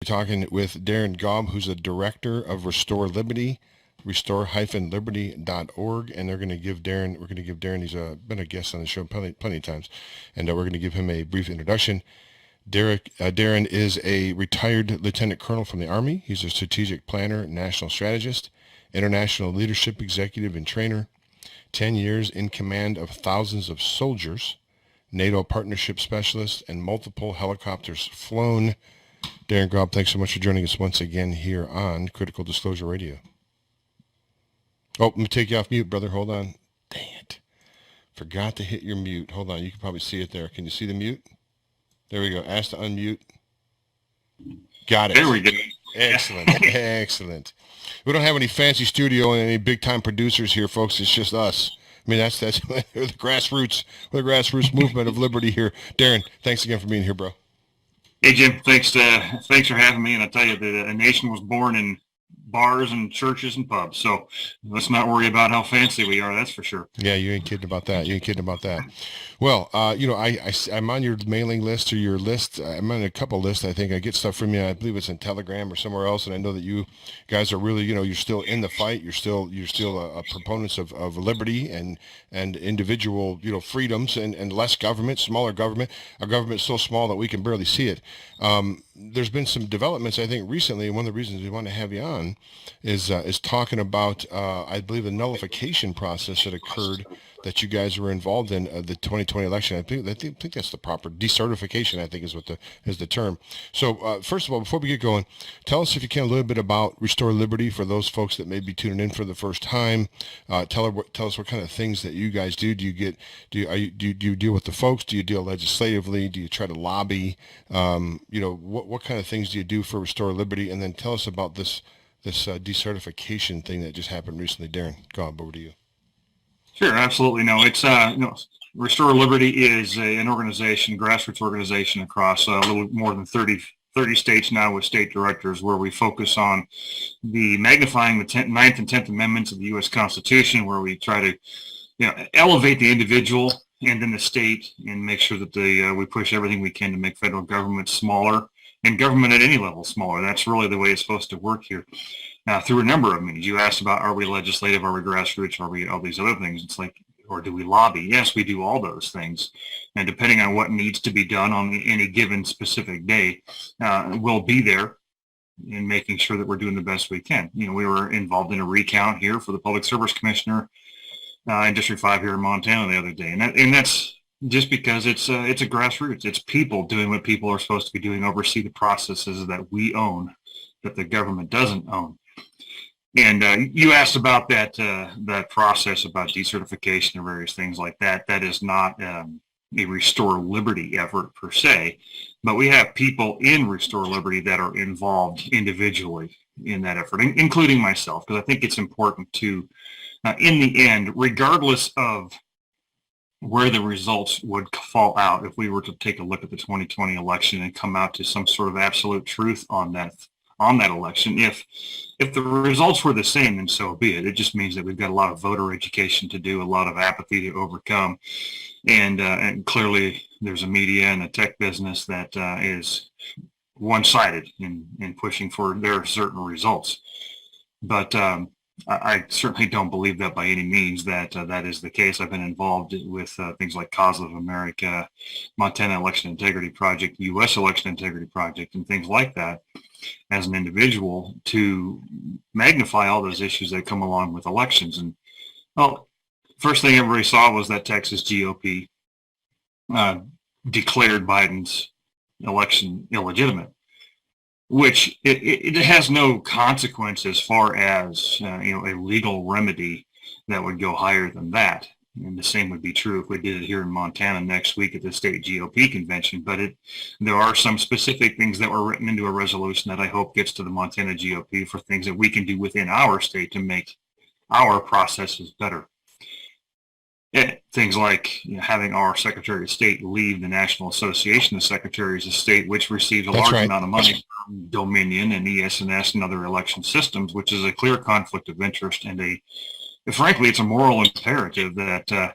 talking with Darin Gaub, who's a director of Restore Liberty, restore-liberty.org, and we're going to give Darin, he's been a guest on the show plenty of times, and we're going to give him a brief introduction. Darin is a retired lieutenant colonel from the Army. He's a strategic planner, national strategist, international leadership executive and trainer, 10 years in command of thousands of soldiers, NATO partnership specialist, and multiple helicopters flown. Darin Gaub, thanks so much for joining us once again here on Critical Disclosure Radio. Oh, let me take you off mute, brother. Hold on. Dang it. Forgot to hit your mute. Hold on. You can probably see it there. Can you see the mute? There we go. Ask to unmute. Got it. There we go. Excellent. Excellent. We don't have any fancy studio and any big-time producers here, folks. It's just us. I mean, that's we're the grassroots movement of liberty here. Darin, thanks again for being here, bro. Hey, Jim. Thanks for having me. And I tell you, a nation was born in bars and churches and pubs. So let's not worry about how fancy we are. That's for sure. Yeah, you ain't kidding about that. Well, I'm on your mailing list or your list. I'm on a couple lists. I think I get stuff from you. I believe it's in Telegram or somewhere else. And I know that you guys are really, you're still in the fight. You're still a proponents of liberty and individual, freedoms and less government, smaller government. Our government is so small that we can barely see it. There's been some developments, I think, recently, and one of the reasons we want to have you on is talking about, I believe, the nullification process that occurred that you guys were involved in the 2020 election. I think that's the proper decertification, I think is the term. So first of all, before we get going, tell us if you can a little bit about Restore Liberty for those folks that may be tuning in for the first time. Tell us what kind of things that you guys do. Do you deal with the folks? Do you deal legislatively? Do you try to lobby? What kind of things do you do for Restore Liberty? And then tell us about this decertification thing that just happened recently. Darin, Gaub, over to you. Sure, absolutely. No, it's Restore Liberty is an organization, grassroots organization across a little more than 30 states now with state directors, where we focus on the magnifying the 9th and 10th Amendments of the U.S. Constitution, where we try to elevate the individual and then the state and make sure that we push everything we can to make federal government smaller and government at any level smaller. That's really the way it's supposed to work here. Through a number of means. You asked about, are we legislative, are we grassroots, are we all these other things? It's like, or do we lobby? Yes, we do all those things. And depending on what needs to be done on any given specific day, we'll be there in making sure that we're doing the best we can. We were involved in a recount here for the Public Service Commissioner in District 5 here in Montana the other day. And that's just because it's a grassroots. It's people doing what people are supposed to be doing, oversee the processes that we own, that the government doesn't own. And you asked about that process about decertification and various things like that. That is not a Restore Liberty effort per se, but we have people in Restore Liberty that are involved individually in that effort, including myself, because I think it's important to, in the end, regardless of where the results would fall out, if we were to take a look at the 2020 election and come out to some sort of absolute truth on that election, if the results were the same, then so be it. It just means that we've got a lot of voter education to do, a lot of apathy to overcome, and clearly there's a media and a tech business that is one-sided in pushing for their certain results. But I certainly don't believe that by any means that is the case. I've been involved with things like Cause of America, Montana Election Integrity Project, U.S. Election Integrity Project, and things like that as an individual to magnify all those issues that come along with elections. And well, first thing everybody saw was that Texas GOP declared Biden's election illegitimate, which it has no consequence as far as a legal remedy that would go higher than that. And the same would be true if we did it here in Montana next week at the state GOP convention. But there are some specific things that were written into a resolution that I hope gets to the Montana GOP for things that we can do within our state to make our processes better. Things like having our Secretary of State leave the National Association of Secretaries of State, which receives a large amount of money from Dominion and ES&S and other election systems, which is a clear conflict of interest and frankly, it's a moral imperative that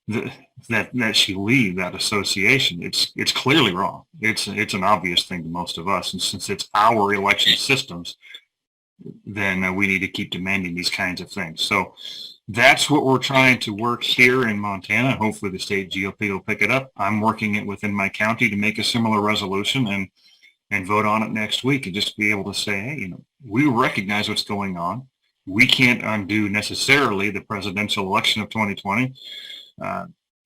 that she leave that association. It's clearly wrong. It's an obvious thing to most of us, and since it's our election systems, then we need to keep demanding these kinds of things. So that's what we're trying to work here in Montana. Hopefully the state GOP will pick it up. I'm working it within my county to make a similar resolution and vote on it next week, and just be able to say, hey, we recognize what's going on. We can't undo necessarily the presidential election of 2020,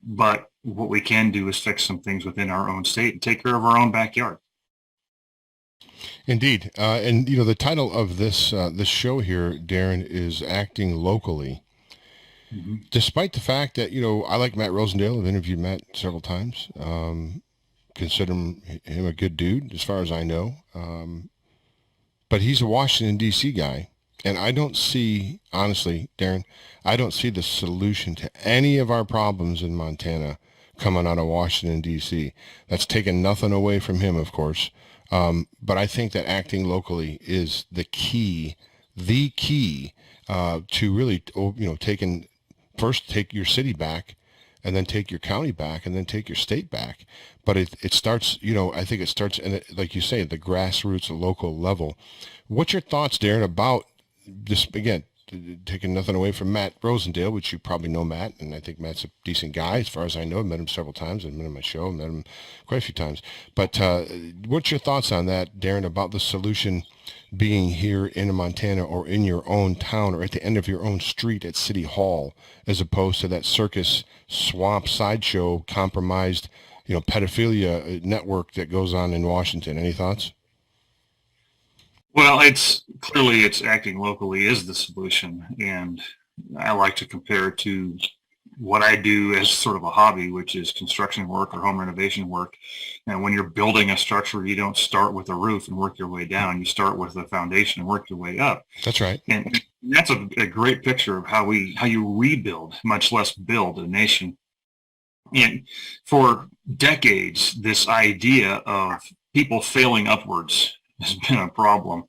but what we can do is fix some things within our own state and take care of our own backyard. Indeed. And the title of this show here, Darin, is Acting Locally. Mm-hmm. Despite the fact that, I like Matt Rosendale. I've interviewed Matt several times. Consider him a good dude, as far as I know. But he's a Washington, D.C. guy. And I don't see, honestly, Darin, I don't see the solution to any of our problems in Montana coming out of Washington, D.C. That's taken nothing away from him, of course. But I think that acting locally is the key to really, take your city back, and then take your county back, and then take your state back. But it starts, I think it starts, like you say, the grassroots, local level. What's your thoughts, Darin, about this, again, taking nothing away from Matt Rosendale, which you probably know Matt, and I think Matt's a decent guy as far as I know. I've met him several times. I've met him on my show. I've met him quite a few times. But what's your thoughts on that, Darin, about the solution being here in Montana or in your own town or at the end of your own street at City Hall, as opposed to that circus, swamp, sideshow, compromised, pedophilia network that goes on in Washington? Any thoughts? Well, it's acting locally is the solution. And I like to compare it to what I do as sort of a hobby, which is construction work or home renovation work. And when you're building a structure, you don't start with a roof and work your way down. You start with the foundation and work your way up. That's right. And that's a great picture of how you rebuild, much less build a nation. And for decades, this idea of people failing upwards has been a problem.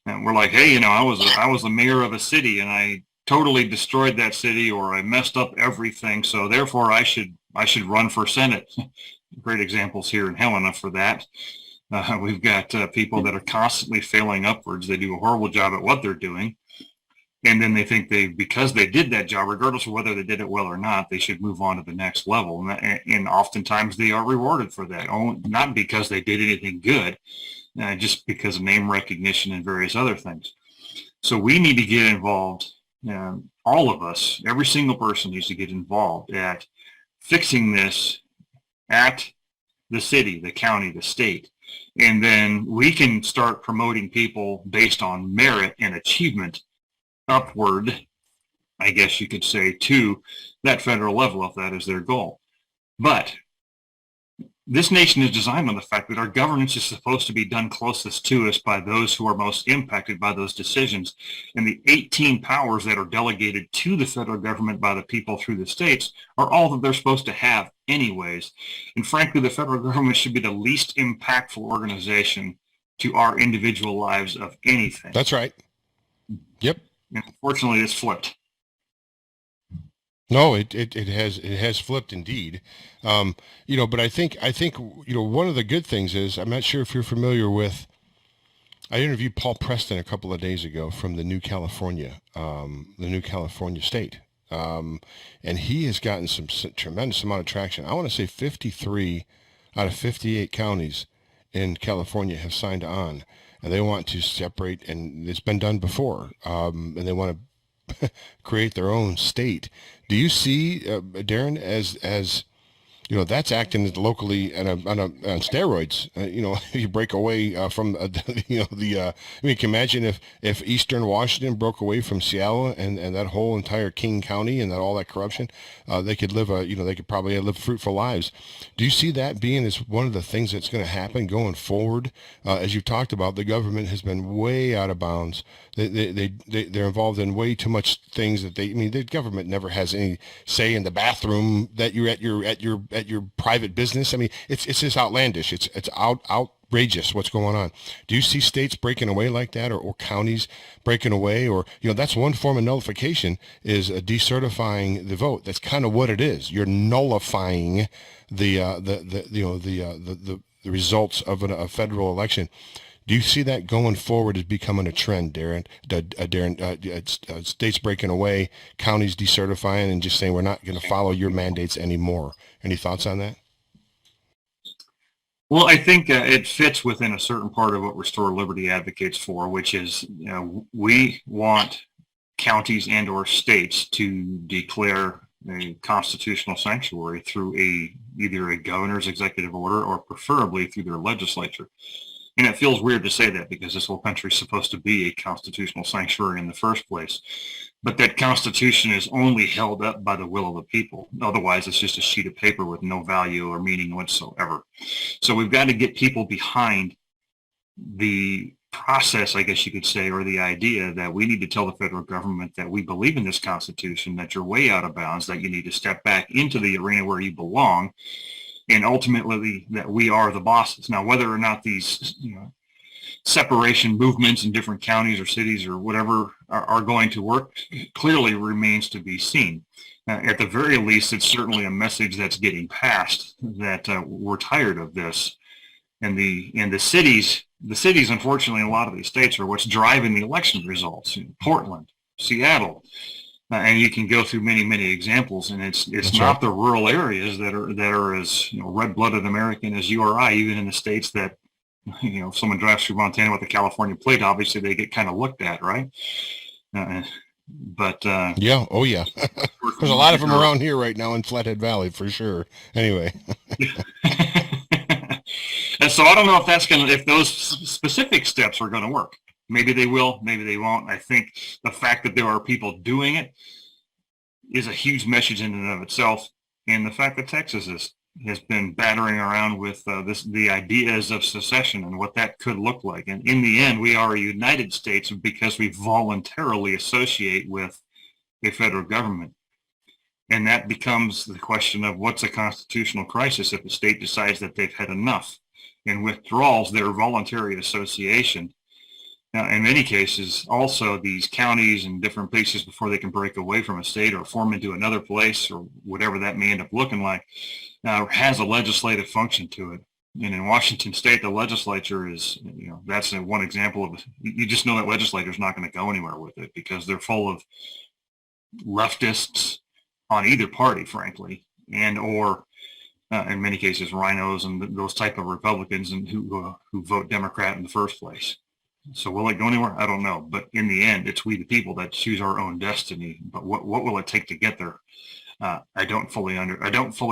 And we're like, hey, I was the mayor of a city and I totally destroyed that city, or I messed up everything, so therefore I should run for Senate. Great examples here in Helena for that. We've got people that are constantly failing upwards. They do a horrible job at what they're doing, and then they think because they did that job, regardless of whether they did it well or not, they should move on to the next level. And oftentimes they are rewarded for that, not because they did anything good, just because of name recognition and various other things. So we need to get involved. All of us, every single person needs to get involved at fixing this at the city, the county, the state. And then we can start promoting people based on merit and achievement upward, I guess you could say, to that federal level if that is their goal. But this nation is designed on the fact that our governance is supposed to be done closest to us by those who are most impacted by those decisions. And the 18 powers that are delegated to the federal government by the people through the states are all that they're supposed to have anyways. And frankly, the federal government should be the least impactful organization to our individual lives of anything. That's right. Yep. And unfortunately, it's flipped. No, it has flipped indeed. But I think one of the good things is, I'm not sure if you're familiar with, I interviewed Paul Preston a couple of days ago from the New California state. And he has gotten some tremendous amount of traction. I want to say 53 out of 58 counties in California have signed on, and they want to separate, and it's been done before, and they want to create their own state. Do you see, Darin, as that's acting locally on steroids? You break away from I mean, you can imagine if Eastern Washington broke away from Seattle and that whole entire King County and all that corruption, they could live they could probably live fruitful lives. Do you see that being as one of the things that's going to happen going forward? As you've talked about, the government has been way out of bounds. They're involved in way too much things that the government never has any say in the bathroom that you're at your private business. I mean, it's just outlandish. It's outrageous what's going on. Do you see states breaking away like that, or counties breaking away? Or, that's one form of nullification, is decertifying the vote. That's kind of what it is. You're nullifying the results of a federal election. Do you see that going forward as becoming a trend, Darin? States breaking away, counties decertifying, and just saying we're not going to follow your mandates anymore. Any thoughts on that? Well, I think it fits within a certain part of what Restore Liberty advocates for, which is, we want counties and or states to declare a constitutional sanctuary through either a governor's executive order or preferably through their legislature. And it feels weird to say that because this whole country is supposed to be a constitutional sanctuary in the first place. But that Constitution is only held up by the will of the people. Otherwise, it's just a sheet of paper with no value or meaning whatsoever. So we've got to get people behind the process, I guess you could say, or the idea that we need to tell the federal government that we believe in this Constitution, that you're way out of bounds, that you need to step back into the arena where you belong, and ultimately that we are the bosses. Now, whether or not these separation movements in different counties or cities or whatever are going to work clearly remains to be seen. At the very least, it's certainly a message that's getting passed that we're tired of this. And the cities, unfortunately, in a lot of these states are what's driving the election results. Portland, Seattle, and you can go through many, many examples. And it's not right. The rural areas that are as red-blooded American as you or I, even in the states that if someone drives through Montana with a California plate, obviously they get kind of looked at, right? But yeah, oh yeah, there's a lot of them around here right now in Flathead Valley for sure. Anyway. And so I don't know if those specific steps are going to work. Maybe they will, maybe they won't. I think the fact that there are people doing it is a huge message in and of itself. And the fact that Texas has been battering around with the ideas of secession and what that could look like. And in the end, we are a United States because we voluntarily associate with a federal government. And that becomes the question of what's a constitutional crisis if a state decides that they've had enough and withdrawals their voluntary association. Now, in many cases, also these counties and different places before they can break away from a state or form into another place or whatever that may end up looking like, has a legislative function to it. And in Washington State, the legislature is, that's one example of, you just know that legislature is not going to go anywhere with it because they're full of leftists on either party, frankly, and or in many cases rhinos and those type of Republicans and who vote Democrat in the first place. So will it go anywhere? I don't know. But in the end, it's we the people that choose our own destiny. But what will it take to get there? I don't fully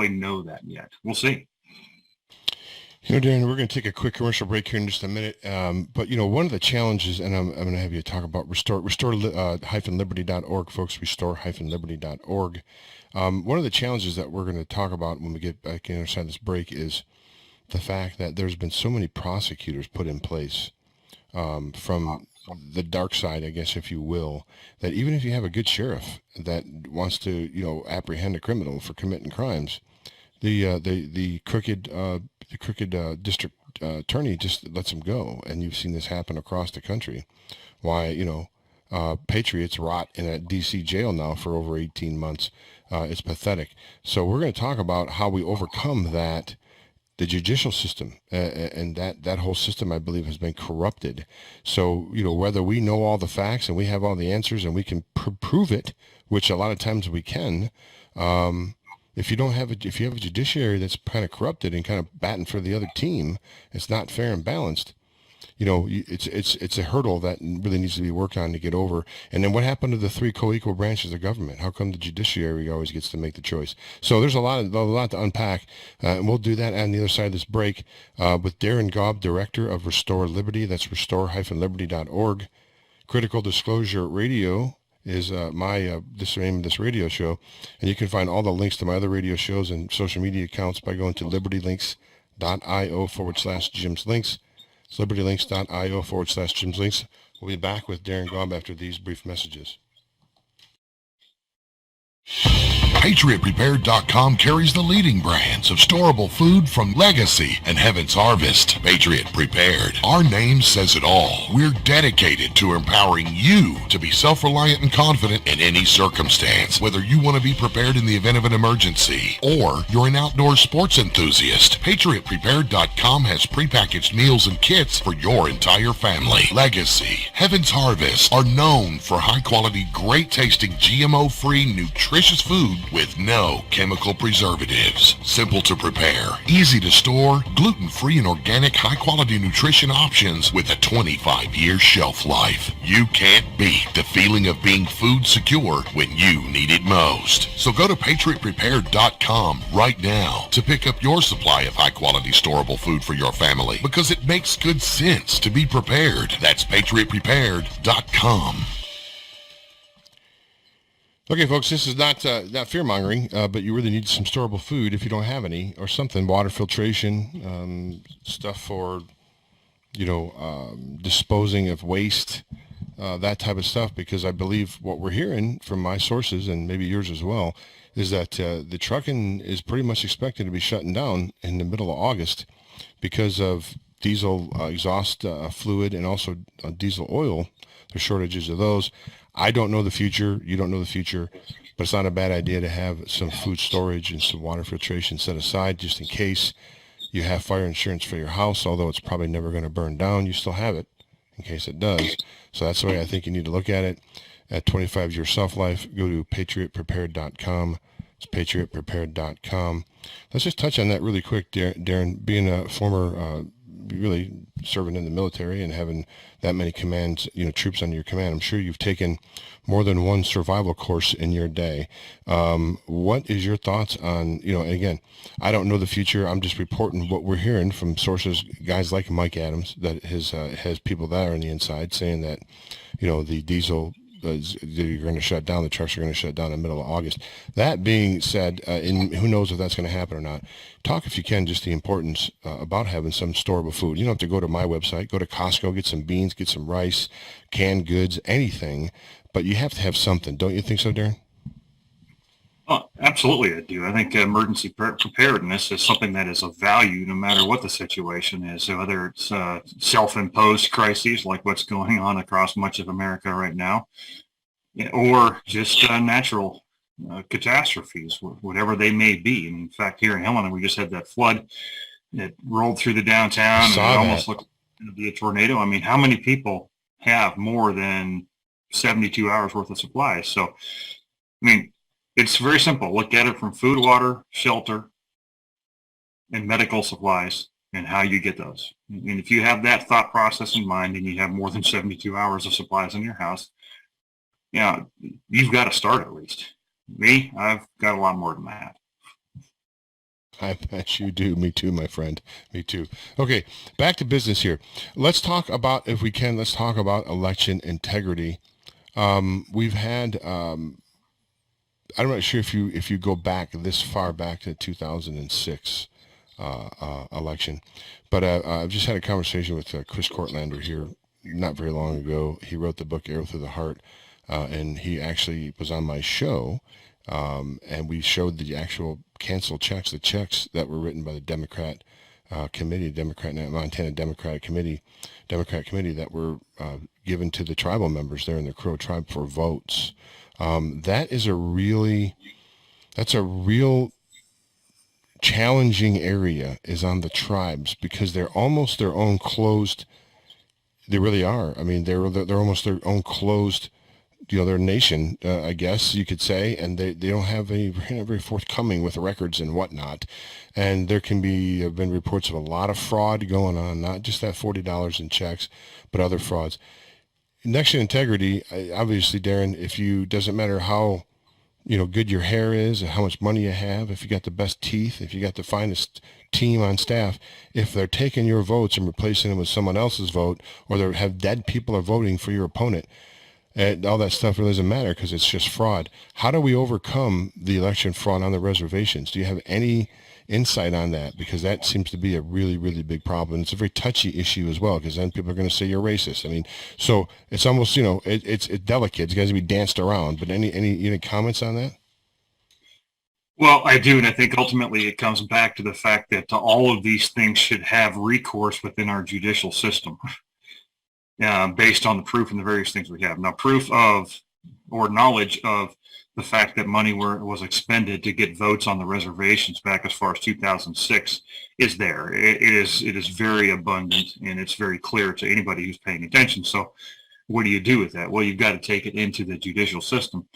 know that yet. We'll see. Darin, we're going to take a quick commercial break here in just a minute. But one of the challenges, and I'm going to have you talk about restore-liberty.org, folks, restore-liberty.org. One of the challenges that we're going to talk about when we get back inside this break is the fact that there's been so many prosecutors put in place from the dark side, I guess, if you will, that even if you have a good sheriff that wants to, apprehend a criminal for committing crimes, the crooked district attorney just lets him go. And you've seen this happen across the country. Why, patriots rot in a DC jail now for over 18 months. It's pathetic. So we're going to talk about how we overcome that. The judicial system and that whole system, I believe, has been corrupted. So, whether we know all the facts and we have all the answers and we can prove it, which a lot of times we can, if you have a judiciary that's kind of corrupted and kind of batting for the other team, it's not fair and balanced. It's a hurdle that really needs to be worked on to get over. And then what happened to the three co-equal branches of government? How come the judiciary always gets to make the choice? So there's a lot to unpack, and we'll do that on the other side of this break with Darin Gaub, Director of Restore Liberty. That's restore-liberty.org. Critical Disclosure Radio is the name of this radio show, and you can find all the links to my other radio shows and social media accounts by going to libertylinks.io/Jim's Links. It's libertylinks.io/Jim's Links. We'll be back with Darin Gaub after these brief messages. PatriotPrepared.com carries the leading brands of storable food from Legacy and Heaven's Harvest. Patriot Prepared. Our name says it all. We're dedicated to empowering you to be self-reliant and confident in any circumstance. Whether you want to be prepared in the event of an emergency or you're an outdoor sports enthusiast, PatriotPrepared.com has prepackaged meals and kits for your entire family. Legacy, Heaven's Harvest are known for high-quality, great-tasting, GMO-free, nutritious food with no chemical preservatives. Simple to prepare, easy to store, gluten-free and organic high-quality nutrition options with a 25-year shelf life. You can't beat the feeling of being food secure when you need it most. So go to PatriotPrepared.com right now to pick up your supply of high-quality storable food for your family, because it makes good sense to be prepared. That's PatriotPrepared.com. Okay, folks, this is not fear-mongering, but you really need some storable food if you don't have any, or something, water filtration, stuff for, disposing of waste, that type of stuff, because I believe what we're hearing from my sources, and maybe yours as well, is that the trucking is pretty much expected to be shutting down in the middle of August because of diesel exhaust fluid and also diesel oil. There's shortages of those. I don't know the future. You don't know the future, but it's not a bad idea to have some food storage and some water filtration set aside just in case you have fire insurance for your house, although it's probably never going to burn down. You still have it in case it does. So that's the way I think you need to look at it. At 25-year shelf-life, go to PatriotPrepared.com. It's PatriotPrepared.com. Let's just touch on that really quick, Darin. Being a former really serving in the military and having that many commands, troops under your command, I'm sure you've taken more than one survival course in your day. What is your thoughts on, and again, I don't know the future. I'm just reporting what we're hearing from sources, guys like Mike Adams, that has people that are on the inside saying that, the diesel you're going to shut down, the trucks are going to shut down in the middle of August. That being said, and who knows if that's going to happen or not, talk, if you can, just the importance about having some storable food. You don't have to go to my website, go to Costco, get some beans, get some rice, canned goods, anything, but you have to have something. Don't you think so, Darin? Oh, absolutely, I do. I think emergency preparedness is something that is of value no matter what the situation is. So whether it's self-imposed crises like what's going on across much of America right now, or just natural catastrophes, whatever they may be. And in fact, here in Helena, we just had that flood that rolled through the downtown, and it almost looked to be a tornado. I mean, how many people have more than 72 hours worth of supplies? So, I mean, it's very simple. Look at it from food, water, shelter, and medical supplies, and how you get those. And if you have that thought process in mind and you have more than 72 hours of supplies in your house, you've got to start at least. Me, I've got a lot more than that. I bet you do. Me too, my friend. Me too. Okay, back to business here. Let's talk about, if we can, let's talk about election integrity. We've had... I'm not sure if you go back this far back to 2006 election, but I've just had a conversation with Chris Cortlander here not very long ago. He wrote the book Arrow Through the Heart, and he actually was on my show, and we showed the actual canceled checks, the checks that were written by the Democrat committee, Montana Democrat Committee that were given to the tribal members there in the Crow tribe for votes. That's a real challenging area, is on the tribes, because they're almost their own closed. They really are. I mean, they're almost their own closed, their nation, I guess you could say, and they don't have very forthcoming with records and whatnot. And there have been reports of a lot of fraud going on, not just that $40 in checks, but other frauds. Election integrity, obviously, Darin, doesn't matter how, good your hair is and how much money you have, if you got the best teeth, if you got the finest team on staff, if they're taking your votes and replacing them with someone else's vote, or they have dead people are voting for your opponent, all that stuff really doesn't matter because it's just fraud. How do we overcome the election fraud on the reservations? Do you have any insight on that? Because that seems to be a really, really big problem. It's a very touchy issue as well, because then people are going to say you're racist. I mean, so it's almost, it's delicate. It's got to be danced around. But any comments on that? Well, I do, and I think ultimately it comes back to the fact that all of these things should have recourse within our judicial system, based on the proof and the various things we have. Now, proof of or knowledge of the fact that money was expended to get votes on the reservations back as far as 2006 is there. It is very abundant, and it's very clear to anybody who's paying attention. So, what do you do with that? Well, you've got to take it into the judicial system.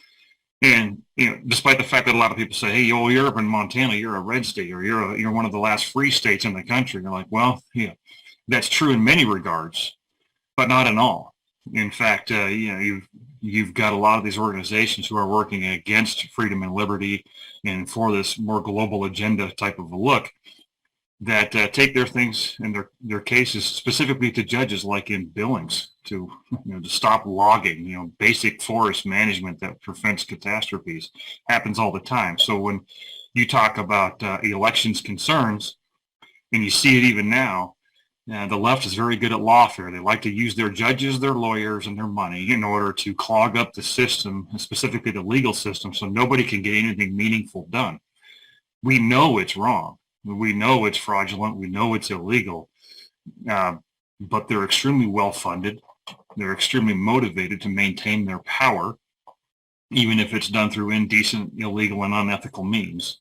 And despite the fact that a lot of people say, "Hey, you're up in Montana, you're a red state, or you're one of the last free states in the country," you're like, "Well, that's true in many regards, but not in all." In fact, you've got a lot of these organizations who are working against freedom and liberty and for this more global agenda type of a look that take their things and their cases specifically to judges, like in Billings, to to stop logging. Basic forest management that prevents catastrophes happens all the time. So when you talk about elections concerns, and you see it even now, the left is very good at lawfare. They like to use their judges, their lawyers, and their money in order to clog up the system, specifically the legal system, so nobody can get anything meaningful done. We know it's wrong. We know it's fraudulent. We know it's illegal. But they're extremely well funded. They're extremely motivated to maintain their power, even if it's done through indecent, illegal, and unethical means.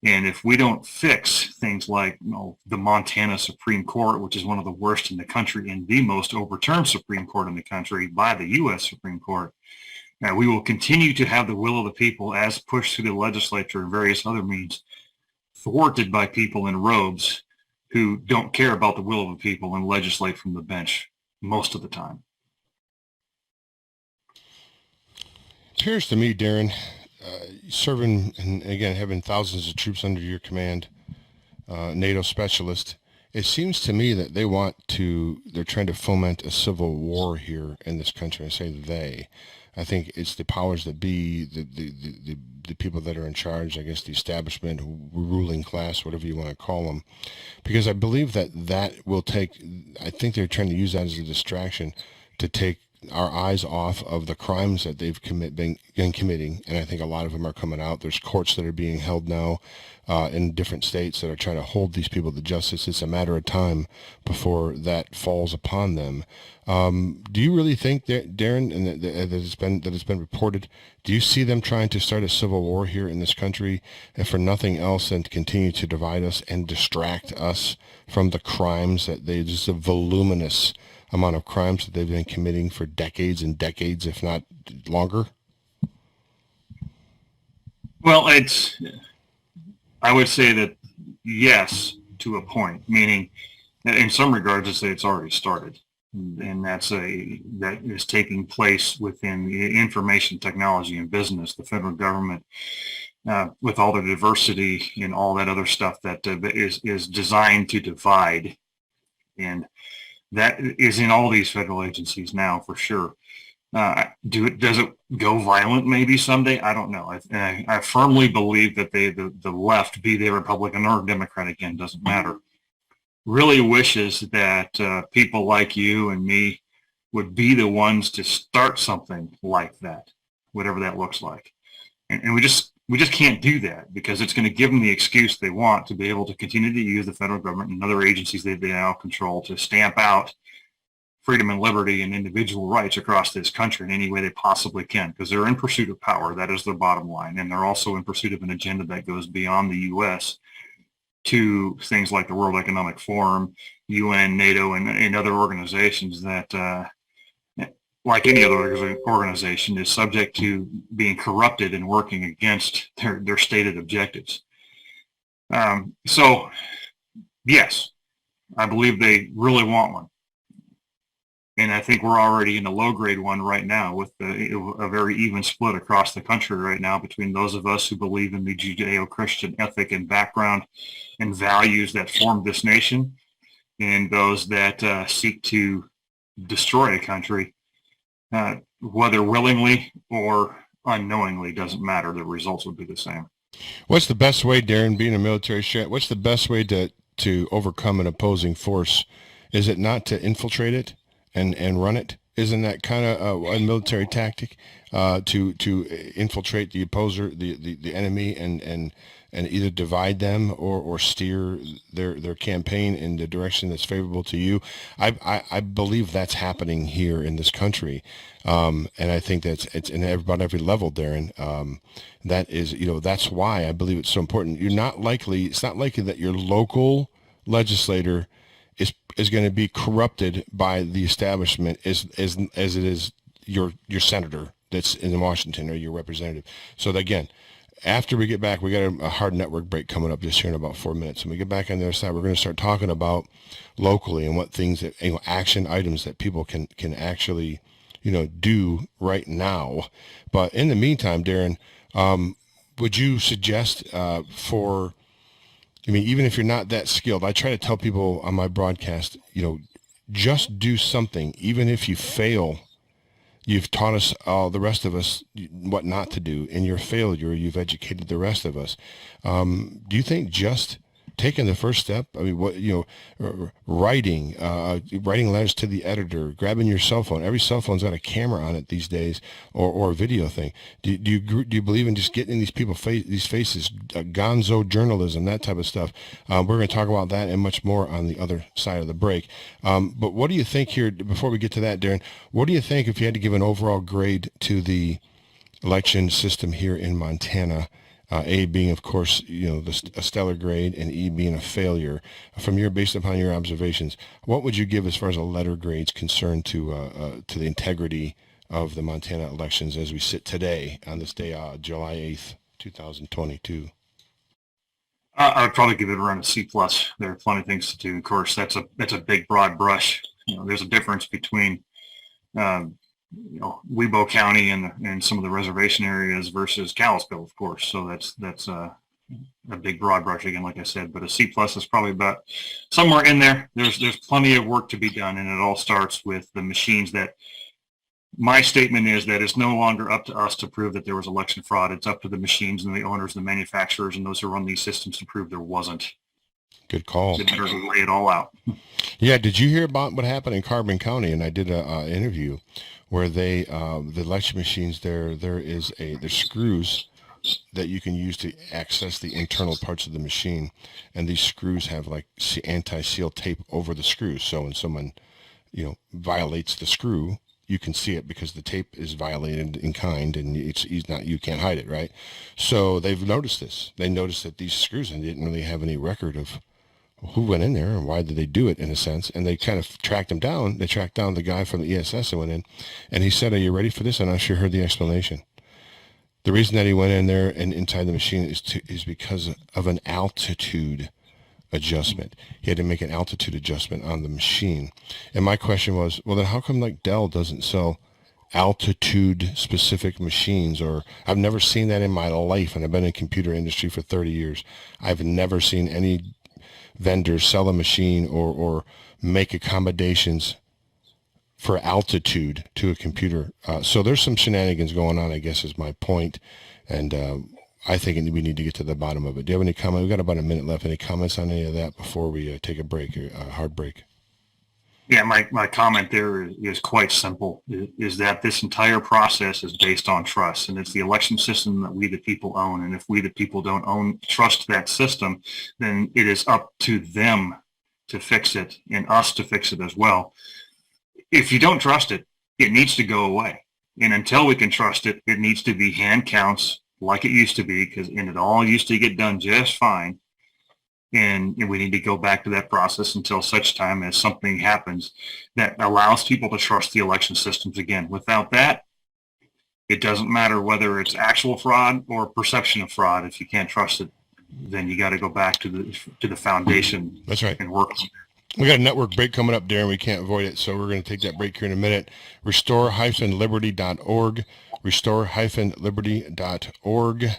And if we don't fix things like the Montana Supreme Court, which is one of the worst in the country and the most overturned Supreme Court in the country by the U.S. Supreme Court, we will continue to have the will of the people, as pushed through the legislature and various other means, thwarted by people in robes who don't care about the will of the people and legislate from the bench most of the time. Appears to me, Darin, serving and again having thousands of troops under your command, NATO specialist, it seems to me that they're trying to foment a civil war here in this country. I say they. I think it's the powers that be, the people that are in charge, I guess the establishment, ruling class, whatever you want to call them, because I believe that will I think they're trying to use that as a distraction to take our eyes off of the crimes that they've been committing, and I think a lot of them are coming out. There's courts that are being held now in different states that are trying to hold these people to justice. It's a matter of time before that falls upon them. Do you really think that, Darin, and that it's been reported? Do you see them trying to start a civil war here in this country, and for nothing else than to continue to divide us and distract us from the crimes that just a voluminous amount of crimes that they've been committing for decades and decades, if not longer? Well, I would say that yes, to a point, meaning in some regards, I'd say it's already started. And that is taking place within the information technology and business, the federal government, with all the diversity and all that other stuff that is designed to divide. And that is in all these federal agencies now, for sure. Does it go violent maybe someday? I don't know. I firmly believe that the left, be they Republican or Democrat, again, doesn't matter, really wishes that people like you and me would be the ones to start something like that, whatever that looks like. And we just can't do that, because it's going to give them the excuse they want to be able to continue to use the federal government and other agencies they now control to stamp out freedom and liberty and individual rights across this country in any way they possibly can, because they're in pursuit of power. That is their bottom line. And they're also in pursuit of an agenda that goes beyond the U.S. to things like the World Economic Forum, UN, NATO, and other organizations that, like any other organization, is subject to being corrupted and working against their stated objectives. So, yes, I believe they really want one. And I think we're already in a low-grade one right now, with a very even split across the country right now between those of us who believe in the Judeo-Christian ethic and background and values that formed this nation, and those that seek to destroy a country, whether willingly or unknowingly, doesn't matter. The results would be the same. What's the best way, Darin, being a military chef, what's the best way to overcome an opposing force? Is it not to infiltrate it and run it Isn't that kind of a military tactic to infiltrate the opposer, the enemy, and either divide them or steer their campaign in the direction that's favorable to you? I believe that's happening here in this country, and I think it's in about every level, Darin. That is, that's why I believe it's so important. It's not likely that your local legislator is going to be corrupted by the establishment as it is your senator that's in Washington or your representative. So again, after we get back, we got a hard network break coming up just here in about 4 minutes. When we get back on the other side, we're going to start talking about locally and what things that, action items that people can actually, do right now. But in the meantime, Darin, would you suggest even if you're not that skilled, I try to tell people on my broadcast, just do something. Even if you fail, you've taught us, the rest of us, what not to do. In your failure, you've educated the rest of us. Do you think just taking the first step, writing letters to the editor, grabbing your cell phone, every cell phone's got a camera on it these days, or a video thing. Do you believe in just getting in these people these faces, gonzo journalism, that type of stuff? We're going to talk about that and much more on the other side of the break. But what do you think here, before we get to that, Darin, what do you think if you had to give an overall grade to the election system here in Montana? A being, of course, a stellar grade, and E being a failure. Based upon your observations, what would you give as far as a letter grade's concerned to the integrity of the Montana elections as we sit today on this day, July 8th, 2022? I'd probably give it around a C plus. There are plenty of things to do. Of course, that's a big, broad brush. There's a difference between Webo County and some of the reservation areas versus Kalispell, of course. So that's a big broad brush again, like I said. But a C plus is probably about somewhere in there. There's plenty of work to be done, and it all starts with the machines. That my statement is that it's no longer up to us to prove that there was election fraud. It's up to the machines and the owners, and the manufacturers, and those who run these systems to prove there wasn't. Good call. They better lay it all out. Yeah, did you hear about what happened in Carbon County? And I did an interview where the election machines there's screws that you can use to access the internal parts of the machine, and these screws have like anti-seal tape over the screws. So when someone violates the screw, you can see it because the tape is violated in kind, and you can't hide it, right? So they've noticed this. They noticed that these screws, and they didn't really have any record of who went in there and why did they do it, in a sense. And they kind of tracked him down. They tracked down the guy from the ESS that went in, and he said, "Are you ready for this?" And I sure heard the explanation. The reason that he went in there and inside the machine is because of an altitude adjustment. He had to make an altitude adjustment on the machine. And my question was, well, then how come Dell doesn't sell altitude specific machines? Or I've never seen that in my life, and I've been in the computer industry for 30 years. I've never seen any vendors sell a machine or make accommodations for altitude to a computer. So there's some shenanigans going on, I guess, is my point. And I think we need to get to the bottom of it. Do you have any comment? We've got about a minute left. Any comments on any of that before we take a break, a hard break? Yeah, my comment there is quite simple, is that this entire process is based on trust, and it's the election system that we the people own. And if we the people don't trust that system, then it is up to them to fix it and us to fix it as well. If you don't trust it, it needs to go away. And until we can trust it, it needs to be hand counts like it used to be, and it all used to get done just fine. And we need to go back to that process until such time as something happens that allows people to trust the election systems again. Without that, it doesn't matter whether it's actual fraud or perception of fraud. If you can't trust it, then you got to go back to the foundation. That's right. And work. We got a network break coming up, Darin. We can't avoid it, so we're going to take that break here in a minute. Restore-liberty.org. Restore-liberty.org.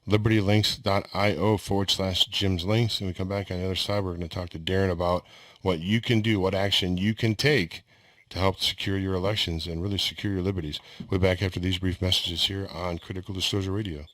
libertylinks.io/Jim's Links. And we come back on the other side, we're going to talk to Darin about what you can do, what action you can take to help secure your elections and really secure your liberties. We'll be back after these brief messages here on Critical Disclosure Radio.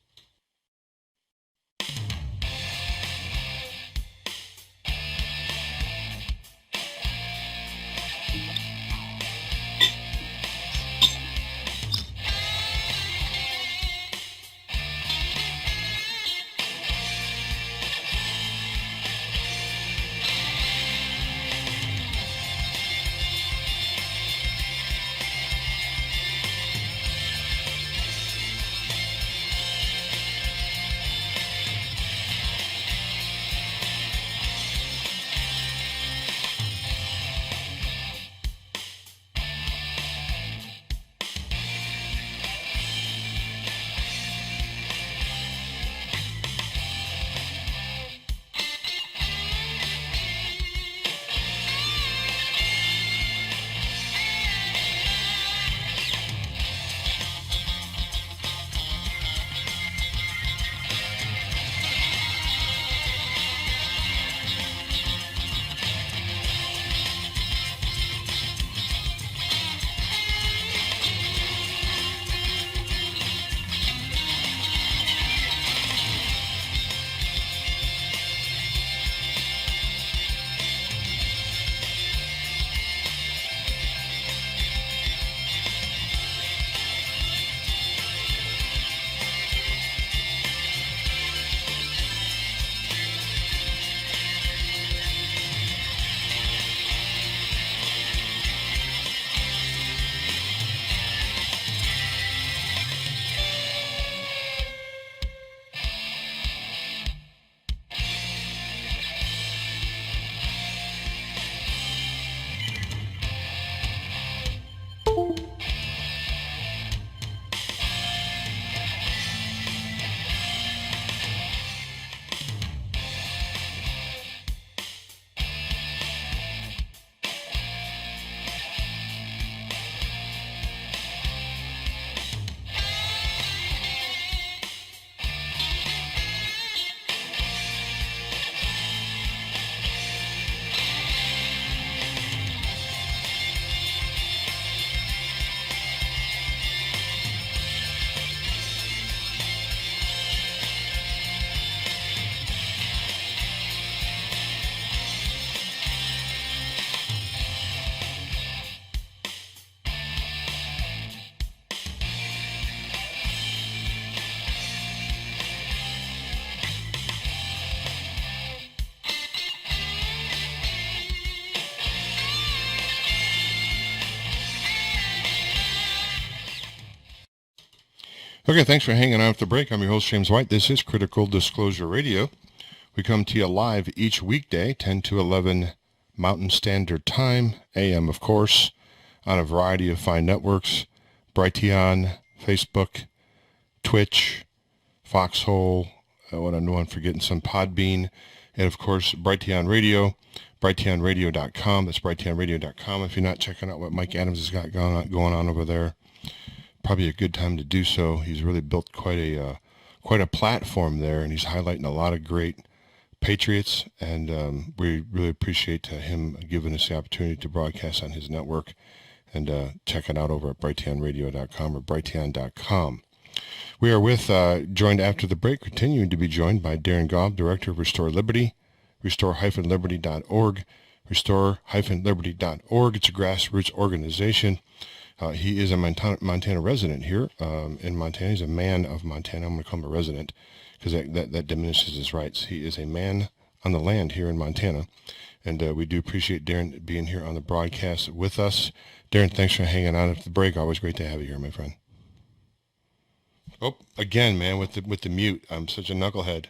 Okay, thanks for hanging out after the break. I'm your host, James White. This is Critical Disclosure Radio. We come to you live each weekday, 10 to 11 Mountain Standard Time, AM, of course, on a variety of fine networks, Brighteon, Facebook, Twitch, Foxhole, what I know I'm forgetting, some Podbean, and of course, Brighteon Radio, brighteonradio.com. That's brighteonradio.com. If you're not checking out what Mike Adams has got going on over there, probably a good time to do so. He's really built quite a platform there, and he's highlighting a lot of great patriots, and we really appreciate him giving us the opportunity to broadcast on his network, and check it out over at brighteonradio.com or brighteon.com. We are joined after the break, continuing to be joined by Darin Gaub, Director of Restore Liberty, restore-liberty.org, restore-liberty.org. It's a grassroots organization. He is a Montana resident here in Montana. He's a man of Montana. I'm going to call him a resident because that diminishes his rights. He is a man on the land here in Montana, and we do appreciate Darin being here on the broadcast with us. Darin, thanks for hanging out after the break. Always great to have you here, my friend. Oh, again, man, with the mute. I'm such a knucklehead.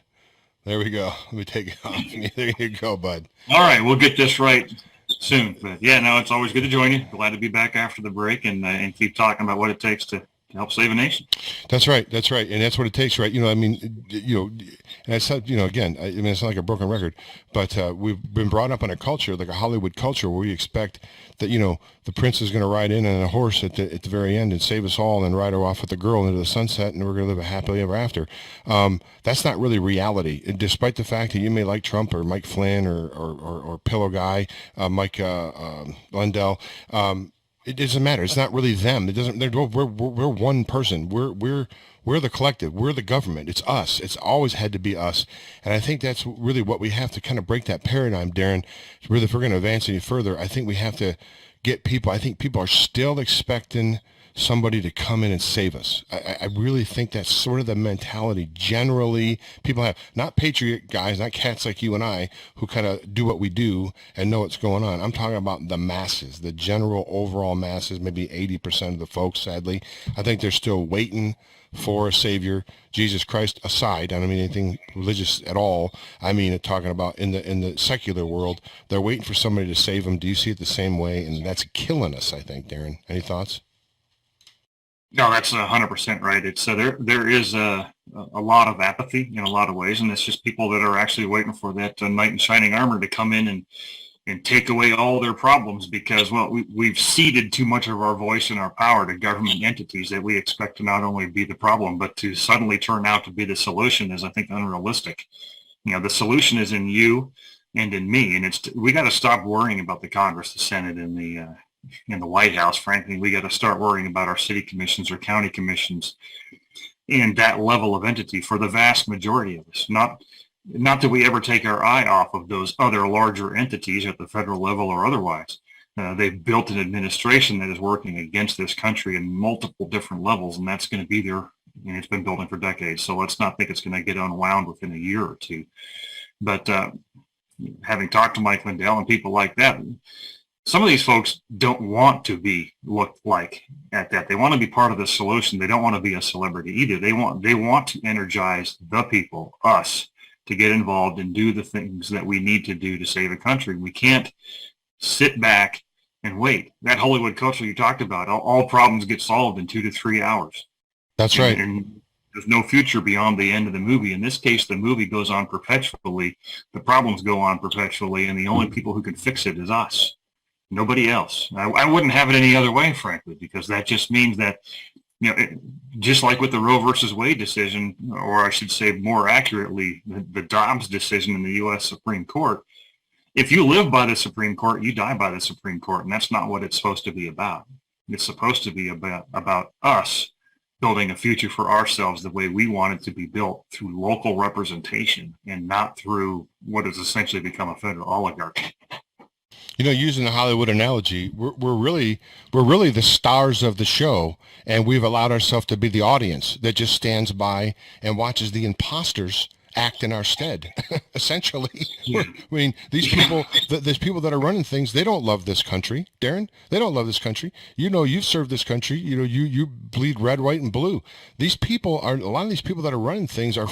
There we go. Let me take it off. There you go, bud. All right, we'll get this right soon. But yeah, no, it's always good to join you. Glad to be back after the break and keep talking about what it takes to help save a nation. That's right. And that's what it takes, right? And I said, again, it's not like a broken record, but we've been brought up in a culture, like a Hollywood culture, where we expect that, the prince is going to ride in on a horse at the very end and save us all, and then ride her off with the girl into the sunset, and we're going to live a happily ever after. That's not really reality, despite the fact that you may like Trump or Mike Flynn or Pillow Guy, Mike Lundell. It doesn't matter. It's not really them. It doesn't. We're one person. We're the collective. We're the government. It's us. It's always had to be us. And I think that's really what we have to kind of break that paradigm, Darin. Really, if we're going to advance any further, I think we have to get people. I think people are still expecting somebody to come in and save us. I really think that's sort of the mentality generally people have. Not patriot guys, not cats like you and I who kind of do what we do and know what's going on. I'm talking about the masses, the general overall masses, maybe 80% of the folks, sadly. I think they're still waiting for a savior, Jesus Christ aside. I don't mean anything religious at all. I mean talking about in the secular world, they're waiting for somebody to save them. Do you see it the same way? And that's killing us, I think, Darin. Any thoughts? No, that's 100% right. It's there is a lot of apathy in a lot of ways, and it's just people that are actually waiting for that knight in shining armor to come in and take away all their problems because, well, we've ceded too much of our voice and our power to government entities that we expect to not only be the problem, but to suddenly turn out to be the solution is, I think, unrealistic. The solution is in you and in me, and we got to stop worrying about the Congress, the Senate, and in the White House. Frankly, we got to start worrying about our city commissions or county commissions and that level of entity for the vast majority of us. Not that we ever take our eye off of those other larger entities at the federal level or otherwise. They've built an administration that is working against this country in multiple different levels, and that's going to be there. And it's been building for decades. So let's not think it's going to get unwound within a year or two. But having talked to Mike Lindell and people like that, some of these folks don't want to be looked like at that. They want to be part of the solution. They don't want to be a celebrity either. They want to energize the people, us, to get involved and do the things that we need to do to save a country. We can't sit back and wait. That Hollywood culture you talked about, all problems get solved in 2 to 3 hours. That's right. And there's no future beyond the end of the movie. In this case, the movie goes on perpetually. The problems go on perpetually, and the only people who can fix it is us. Nobody else. I wouldn't have it any other way, frankly, because that just means that, just like with the Roe versus Wade decision, or I should say more accurately, the Dobbs decision in the U.S. Supreme Court, if you live by the Supreme Court, you die by the Supreme Court, and that's not what it's supposed to be about. It's supposed to be about us building a future for ourselves the way we want it to be built, through local representation and not through what has essentially become a federal oligarchy. Using the Hollywood analogy, we're really the stars of the show, and we've allowed ourselves to be the audience that just stands by and watches the imposters act in our stead. Essentially, I mean, these people, these people that are running things, they don't love this country, Darin. They don't love this country. You know, you've served this country. You know, you bleed red, white, and blue. These people are, a lot of these people that are running things are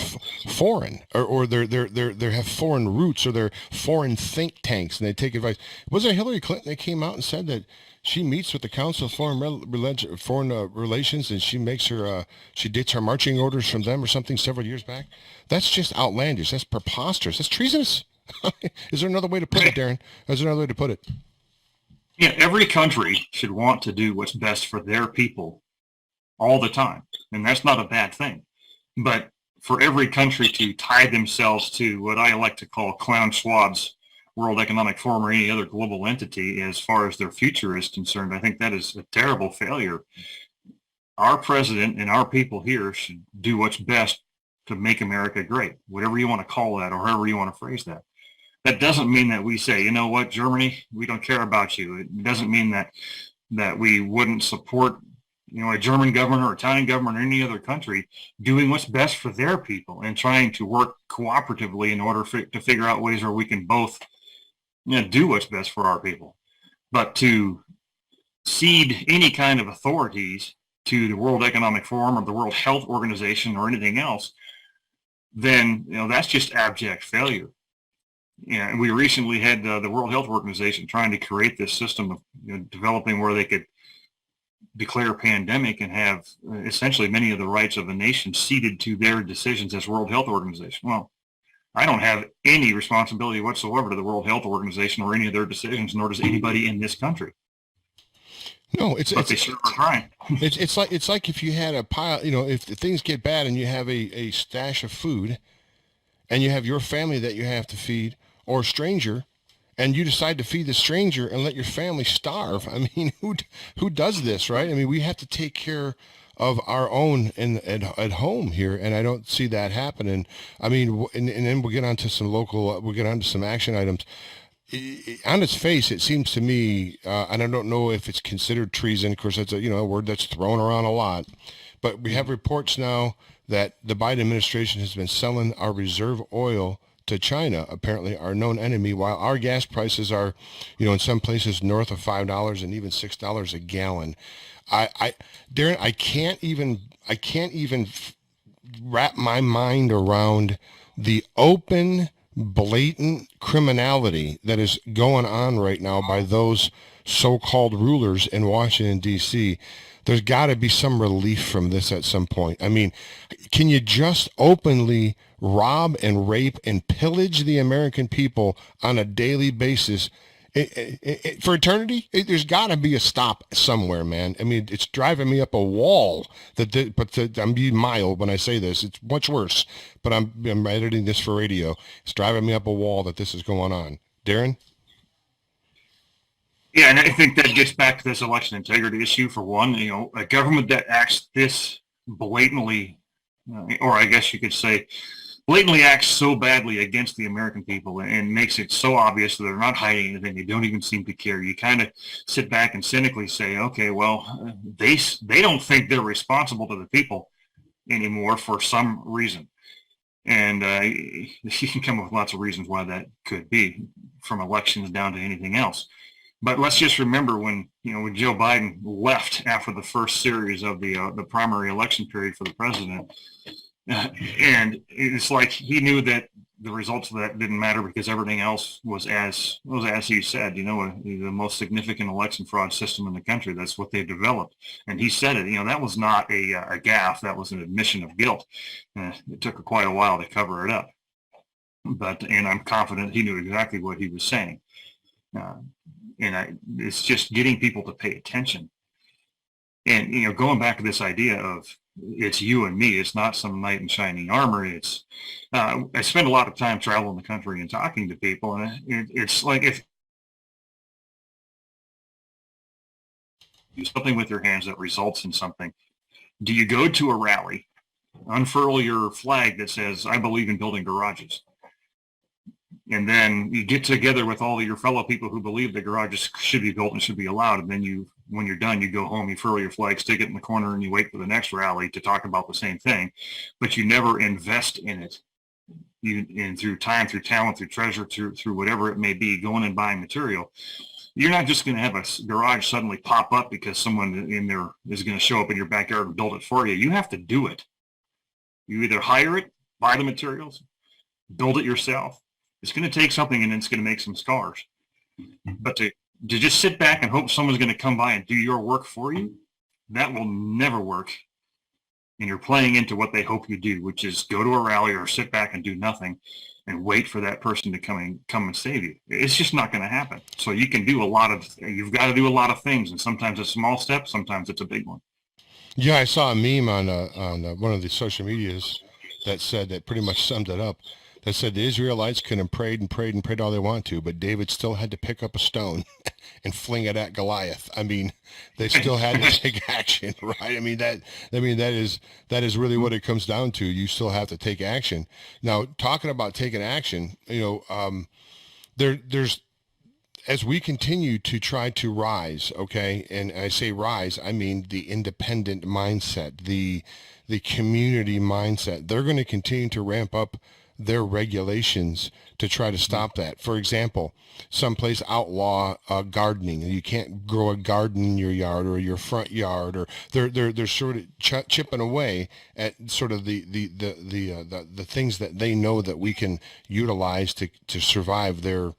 foreign, or they have foreign roots, or they're foreign think tanks, and they take advice. Was it Hillary Clinton that came out and said that she meets with the Council of Foreign Relations, and she makes her she dates her marching orders from them or something several years back? That's just outlandish. That's preposterous. That's treasonous. Is there another way to put it, Darin? Is there another way to put it? Yeah, every country should want to do what's best for their people all the time, and that's not a bad thing. But for every country to tie themselves to what I like to call Klaus Schwab's World Economic Forum or any other global entity as far as their future is concerned, I think that is a terrible failure. Our president and our people here should do what's best to make America great, whatever you want to call that or however you want to phrase that. That doesn't mean that we say, you know what, Germany, we don't care about you. It doesn't mean that we wouldn't support, you know, a German government or Italian government or any other country doing what's best for their people and trying to work cooperatively in order to figure out ways where we can both, you know, do what's best for our people. But to cede any kind of authorities to the World Economic Forum or the World Health Organization or anything else, then, you know, that's just abject failure. Yeah, and we recently had the World Health Organization trying to create this system of, you know, developing where they could declare a pandemic and have essentially many of the rights of the nation ceded to their decisions as World Health Organization. Well, I don't have any responsibility whatsoever to the World Health Organization or any of their decisions, nor does anybody in this country. No, it's they sure are trying. It's like if you had a pile, you know, if things get bad and you have a stash of food, and you have your family that you have to feed, or a stranger, and you decide to feed the stranger and let your family starve. I mean, who does this, right? I mean, we have to take care of our own at home here, and I don't see that happening. I mean, and then we'll get on to some action items. On its face, it seems to me, and I don't know if it's considered treason. Of course, that's a word that's thrown around a lot. But we have reports now that the Biden administration has been selling our reserve oil to China, apparently our known enemy, while our gas prices are, in some places north of $5 and even $6 a gallon. Darin, I can't even wrap my mind around the open, blatant criminality that is going on right now by those so-called rulers in Washington, D.C. There's got to be some relief from this at some point. I mean, can you just openly rob and rape and pillage the American people on a daily basis for eternity? There's got to be a stop somewhere, man. I mean, it's driving me up a wall. I'm being mild when I say this. It's much worse, but I'm editing this for radio. It's driving me up a wall that this is going on. Darin? Yeah, and I think that gets back to this election integrity issue for one. A government that acts this blatantly, or I guess you could say, blatantly acts so badly against the American people and makes it so obvious that they're not hiding anything. They don't even seem to care. You kind of sit back and cynically say, okay, well, they don't think they're responsible to the people anymore for some reason. And you can come up with lots of reasons why that could be, from elections down to anything else. But let's just remember when Joe Biden left after the first series of the primary election period for the president, and it's like he knew that the results of that didn't matter because everything else was as he said, the most significant election fraud system in the country. That's what they developed, and he said it. That was not a gaffe. That was an admission of guilt. It took quite a while to cover it up, and I'm confident he knew exactly what he was saying. It's just getting people to pay attention. And, going back to this idea of it's you and me, it's not some knight in shining armor. It's, I spend a lot of time traveling the country and talking to people. And it's like, if you do something with your hands that results in something, do you go to a rally, unfurl your flag that says, I believe in building garages? And then you get together with all of your fellow people who believe that garages should be built and should be allowed. And then when you're done, you go home, you furl your flag, stick it in the corner, and you wait for the next rally to talk about the same thing. But you never invest in it you, and through time, through talent, through treasure, through whatever it may be, going and buying material, you're not just going to have a garage suddenly pop up because someone in there is going to show up in your backyard and build it for you. You have to do it. You either hire it, buy the materials, build it yourself. It's going to take something, and it's going to make some scars. But to just sit back and hope someone's going to come by and do your work for you, that will never work. And you're playing into what they hope you do, which is go to a rally or sit back and do nothing and wait for that person to come and save you. It's just not going to happen. So you can do you've got to do a lot of things. And sometimes it's a small step, sometimes it's a big one. Yeah, I saw a meme on one of the social medias that said, that pretty much summed it up. That said the Israelites could have prayed and prayed and prayed all they want to, but David still had to pick up a stone and fling it at Goliath. I mean, they still had to take action, right? I mean that is really what it comes down to. You still have to take action. Now, talking about taking action, there's as we continue to try to rise, okay, and I say rise, I mean the independent mindset, the community mindset. They're going to continue to ramp up their regulations to try to stop that. For example, someplace outlaw gardening. You can't grow a garden in your yard or your front yard, or they're sort of chipping away at sort of the things that they know that we can utilize to survive their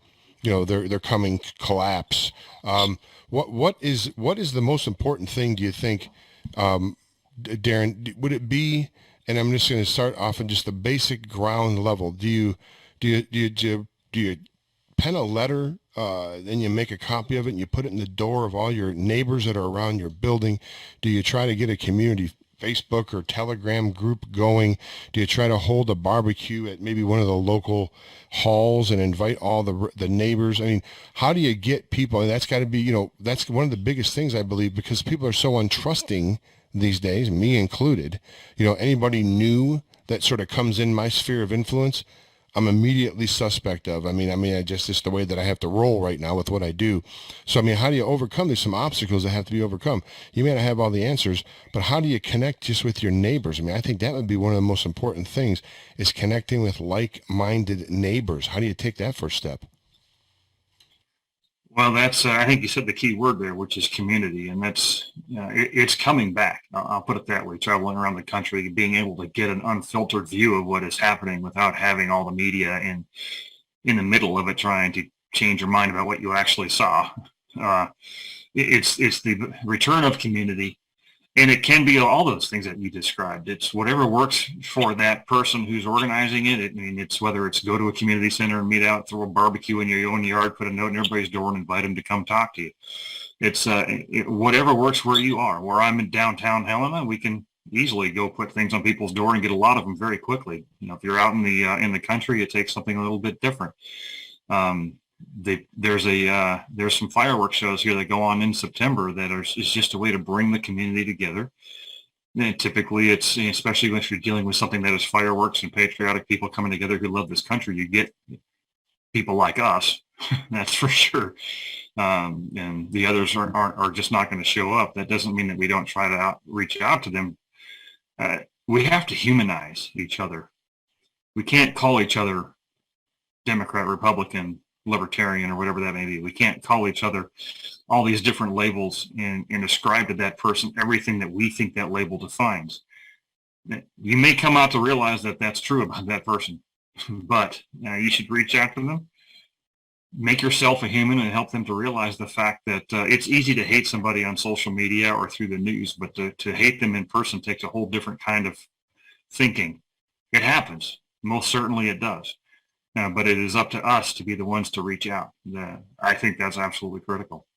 coming collapse. What is the most important thing, do you think, Darin? Would it be, and I'm just going to start off on just the basic ground level. Do you pen a letter, then you make a copy of it and you put it in the door of all your neighbors that are around your building? Do you try to get a community Facebook or Telegram group going? Do you try to hold a barbecue at maybe one of the local halls and invite all the neighbors? I mean, how do you get people? And that's got to be, that's one of the biggest things, I believe, because people are so untrusting these days, me included. Anybody new that sort of comes in my sphere of influence, I'm immediately suspect of. It's the way that I have to roll right now with what I do. So, how do you overcome? There's some obstacles that have to be overcome. You may not have all the answers, but how do you connect just with your neighbors? I think that would be one of the most important things, is connecting with like-minded neighbors. How do you take that first step? Well, that's, I think you said the key word there, which is community. And that's, it's coming back. I'll put it that way. Traveling around the country, being able to get an unfiltered view of what is happening without having all the media in the middle of it, trying to change your mind about what you actually saw. It's the return of community. And it can be all those things that you described. It's whatever works for that person who's organizing it. It's whether it's go to a community center and meet out, throw a barbecue in your own yard, put a note in everybody's door and invite them to come talk to you. It's whatever works where you are. Where I'm in downtown Helena, we can easily go put things on people's door and get a lot of them very quickly. If you're out in the country, it takes something a little bit different. There's some fireworks shows here that go on in September that is just a way to bring the community together. And typically, it's, especially if you're dealing with something that is fireworks and patriotic people coming together who love this country, you get people like us, that's for sure. And the others are just not going to show up. That doesn't mean that we don't try to reach out to them. We have to humanize each other. We can't call each other Democrat, Republican, Libertarian, or whatever that may be. We can't call each other all these different labels and ascribe to that person everything that we think that label defines. You may come out to realize that that's true about that person, but you should reach out to them, make yourself a human, and help them to realize the fact that it's easy to hate somebody on social media or through the news, but to hate them in person takes a whole different kind of thinking. It happens. Most certainly it does. But it is up to us to be the ones to reach out. I think that's absolutely critical.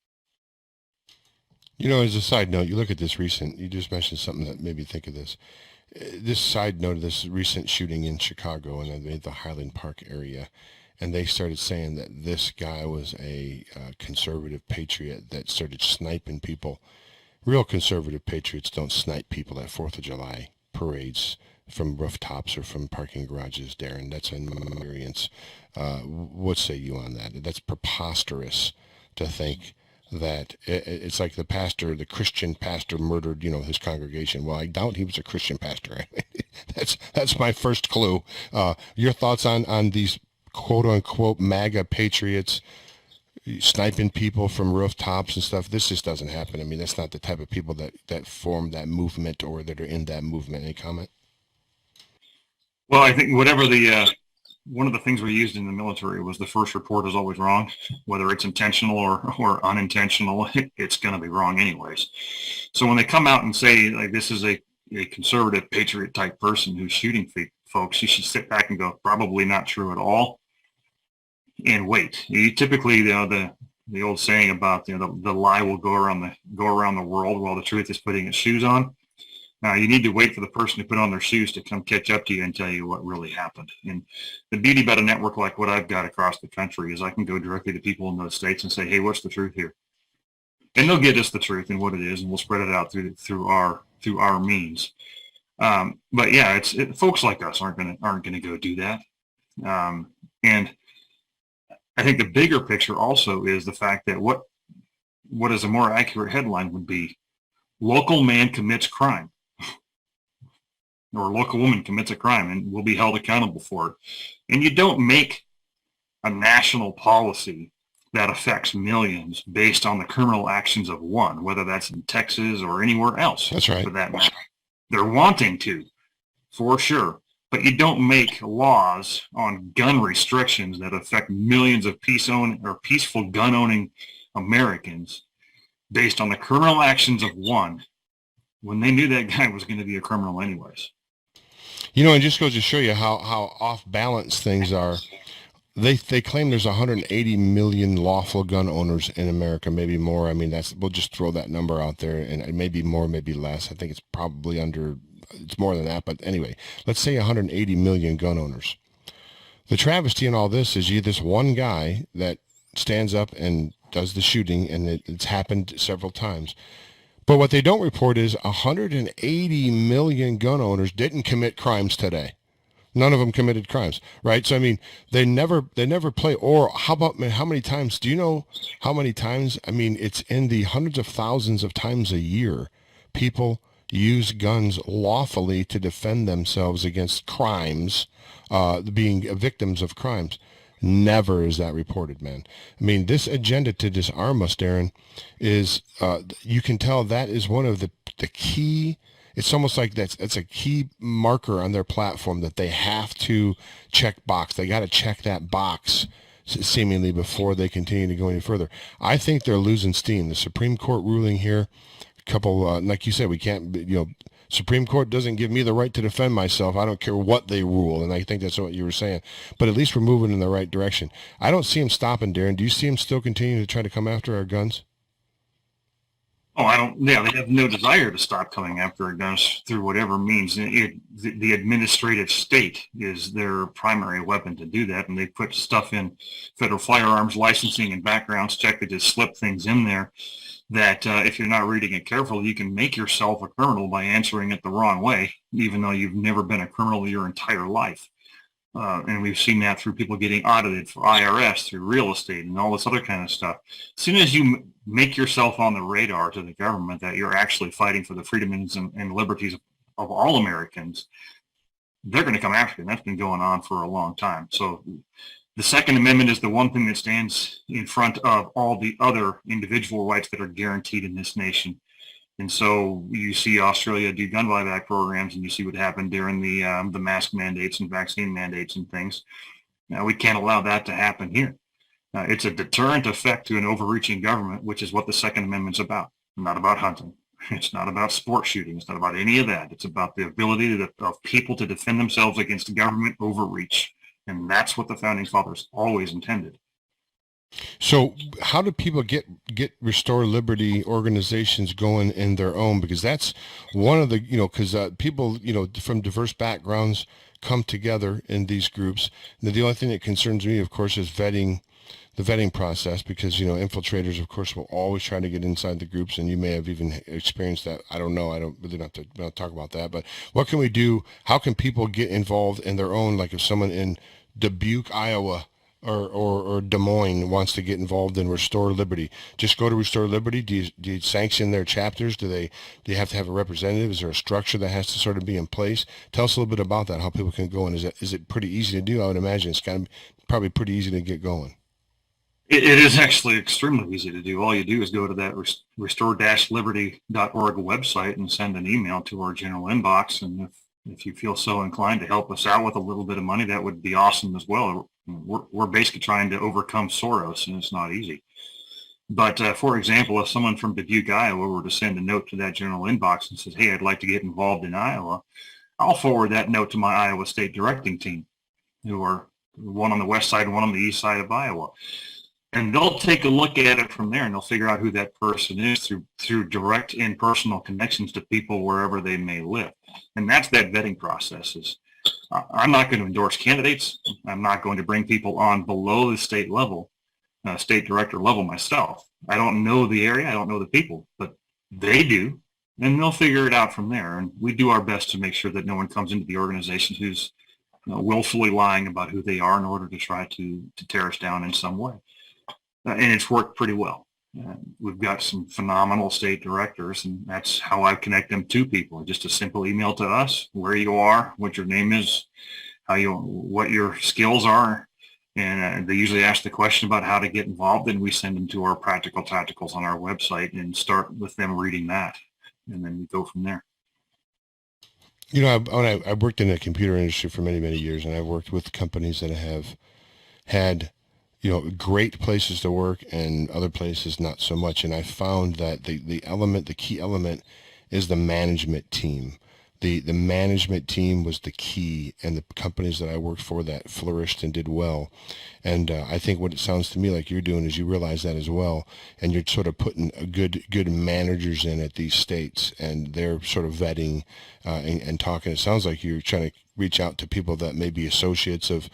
As a side note, you look at this you just mentioned something that made me think of this. This side note of this recent shooting in Chicago in the Highland Park area, and they started saying that this guy was a conservative patriot that started sniping people. Real conservative patriots don't snipe people at 4th of July parades from rooftops or from parking garages, Darin. That's an experience. What say you on that? That's preposterous to think that it's like the Christian pastor murdered, his congregation. Well, I doubt he was a Christian pastor. That's my first clue. Your thoughts on these quote unquote MAGA patriots sniping people from rooftops and stuff? This just doesn't happen. I mean, that's not the type of people that form that movement or that are in that movement. Any comment? Well, I think whatever one of the things we used in the military was the first report is always wrong, whether it's intentional or unintentional. It's going to be wrong anyways. So when they come out and say like this is a conservative patriot type person who's shooting folks, you should sit back and go, probably not true at all, and wait. You typically, the old saying about the lie will go around the world while the truth is putting its shoes on. You need to wait for the person to put on their shoes to come catch up to you and tell you what really happened. And the beauty about a network like what I've got across the country is I can go directly to people in those states and say, hey, what's the truth here? And they'll get us the truth and what it is, and we'll spread it out through our means. But yeah, folks like us aren't gonna go do that. And I think the bigger picture also is the fact that what is a more accurate headline would be, local man commits crime. Or a local woman commits a crime and will be held accountable for it. And you don't make a national policy that affects millions based on the criminal actions of one, whether that's in Texas or anywhere else. That's right. For that matter. They're wanting to, for sure. But you don't make laws on gun restrictions that affect millions of peaceful gun-owning Americans based on the criminal actions of one, when they knew that guy was going to be a criminal anyways. It just goes to show you how off balance things are. They claim there's 180 million lawful gun owners in America, maybe more. I mean, we'll just throw that number out there, and maybe more, maybe less. I think it's probably it's more than that. But anyway, let's say 180 million gun owners. The travesty in all this is this one guy that stands up and does the shooting, and it's happened several times. But what they don't report is 180 million gun owners didn't commit crimes today. None of them committed crimes, right? So, I mean, they never play. Or how many times, do you know how many times? I mean, it's in the hundreds of thousands of times a year people use guns lawfully to defend themselves against crimes, being victims of crimes. Never is that reported, man. I mean, this agenda to disarm us, Darin, is, you can tell that is one of the key. It's almost like that's a key marker on their platform that they have to check box. They got to check that box seemingly before they continue to go any further. I think they're losing steam. The Supreme Court ruling here, like you said, we can't, Supreme Court doesn't give me the right to defend myself. I don't care what they rule. And I think that's what you were saying. But at least we're moving in the right direction. I don't see him stopping, Darin. Do you see him still continuing to try to come after our guns? Oh, I don't. Yeah, they have no desire to stop coming after our guns through whatever means. The administrative state is their primary weapon to do that. And they put stuff in federal firearms licensing and backgrounds check that just slip things in there that if you're not reading it carefully, you can make yourself a criminal by answering it the wrong way, even though you've never been a criminal your entire life. And we've seen that through people getting audited for IRS, through real estate, and all this other kind of stuff. As soon as you make yourself on the radar to the government that you're actually fighting for the freedoms and liberties of all Americans, they're going to come after you. And that's been going on for a long time. So the Second Amendment is the one thing that stands in front of all the other individual rights that are guaranteed in this nation. And so you see Australia do gun buyback programs, and you see what happened during the mask mandates and vaccine mandates and things. Now, we can't allow that to happen here. It's a deterrent effect to an overreaching government, which is what the Second Amendment's about. Not about hunting. It's not about sport shooting. It's not about any of that. It's about the ability of people to defend themselves against government overreach. And that's what the Founding Fathers always intended. So how do people get Restore Liberty organizations going in their own? Because that's one of the, because people, from diverse backgrounds come together in these groups. And the only thing that concerns me, of course, is the vetting process, because, infiltrators, of course, will always try to get inside the groups, and you may have even experienced that. I don't know. I don't really have to talk about that. But what can we do? How can people get involved in their own, like if someone in Dubuque, Iowa, or Des Moines wants to get involved in Restore Liberty, just go to Restore Liberty? Do you sanction their chapters? Do you have to have a representative? Is there a structure that has to sort of be in place? Tell us a little bit about that, how people can go, and is it pretty easy to do? I would imagine it's kind of probably pretty easy to get going. It is actually extremely easy to do. All you do is go to that restore-liberty.org website and send an email to our general inbox. And if you feel so inclined to help us out with a little bit of money, that would be awesome as well. We're basically trying to overcome Soros, and it's not easy. But for example, if someone from Dubuque, Iowa were to send a note to that general inbox and says, hey, I'd like to get involved in Iowa, I'll forward that note to my Iowa State directing team, who are one on the west side and one on the east side of Iowa. And they'll take a look at it from there, and they'll figure out who that person is through direct and personal connections to people wherever they may live. And that's that vetting process. I'm not going to endorse candidates. I'm not going to bring people on below the state level, state director level myself. I don't know the area. I don't know the people, but they do, and they'll figure it out from there. And we do our best to make sure that no one comes into the organization who's willfully lying about who they are in order to try to tear us down in some way. And it's worked pretty well. We've got some phenomenal state directors, and that's how I connect them to people. Just a simple email to us, where you are, what your name is, what your skills are, and they usually ask the question about how to get involved, and we send them to our practical tacticals on our website and start with them reading that, and then we go from there. You know, I worked in the computer industry for many, many years, and I've worked with companies that have had great places to work and other places not so much. And I found that the key element is the management team. The management team was the key, and the companies that I worked for that flourished and did well. And I think what it sounds to me like you're doing is you realize that as well, and you're sort of putting a good managers in at these states, and they're sort of vetting and talking. It sounds like you're trying to reach out to people that may be associates of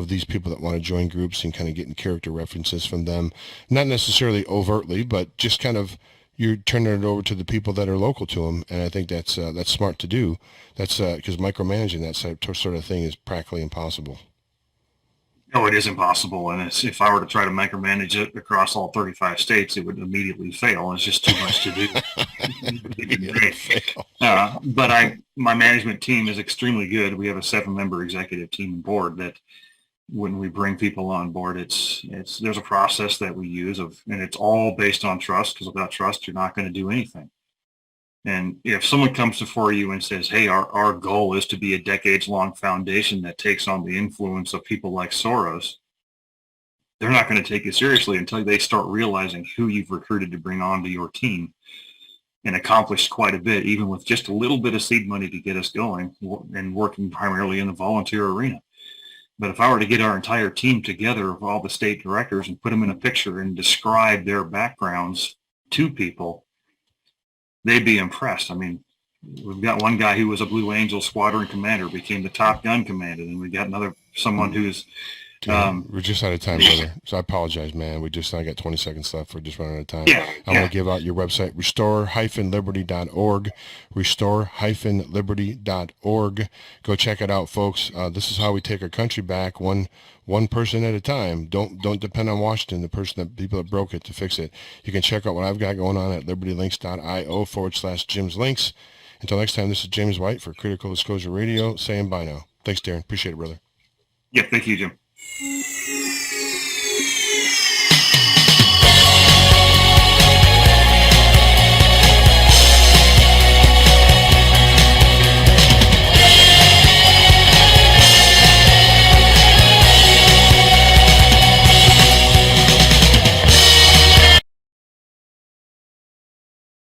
these people that want to join groups and kind of getting character references from them, not necessarily overtly, but just kind of you're turning it over to the people that are local to them. And I think that's smart to do. That's because micromanaging that sort of thing is practically impossible. No, it is impossible. And if I were to try to micromanage it across all 35 states, it would immediately fail. It's just too much to do. But my management team is extremely good. We have a 7-member executive team and board that when we bring people on board, there's a process that we use and it's all based on trust, because without trust, you're not going to do anything. And if someone comes before you and says, hey, our goal is to be a decades-long foundation that takes on the influence of people like Soros, they're not going to take you seriously until they start realizing who you've recruited to bring onto your team, and accomplished quite a bit, even with just a little bit of seed money to get us going and working primarily in the volunteer arena. But if I were to get our entire team together of all the state directors and put them in a picture and describe their backgrounds to people, they'd be impressed. I mean, we've got one guy who was a Blue Angel squadron commander, became the Top Gun commander, and we got someone who's we're just out of time, brother. So I apologize, man. I got 20 seconds left. We're just running out of time. I want to give out your website, restore-liberty.org, restore-liberty.org. Go check it out, folks. This is how we take our country back, one person at a time. Don't depend on Washington, people that broke it, to fix it. You can check out what I've got going on at libertylinks.io/Jim's Links. Until next time, this is James White for Critical Disclosure Radio saying bye now. Thanks, Darin. Appreciate it, brother. Yeah, thank you, Jim.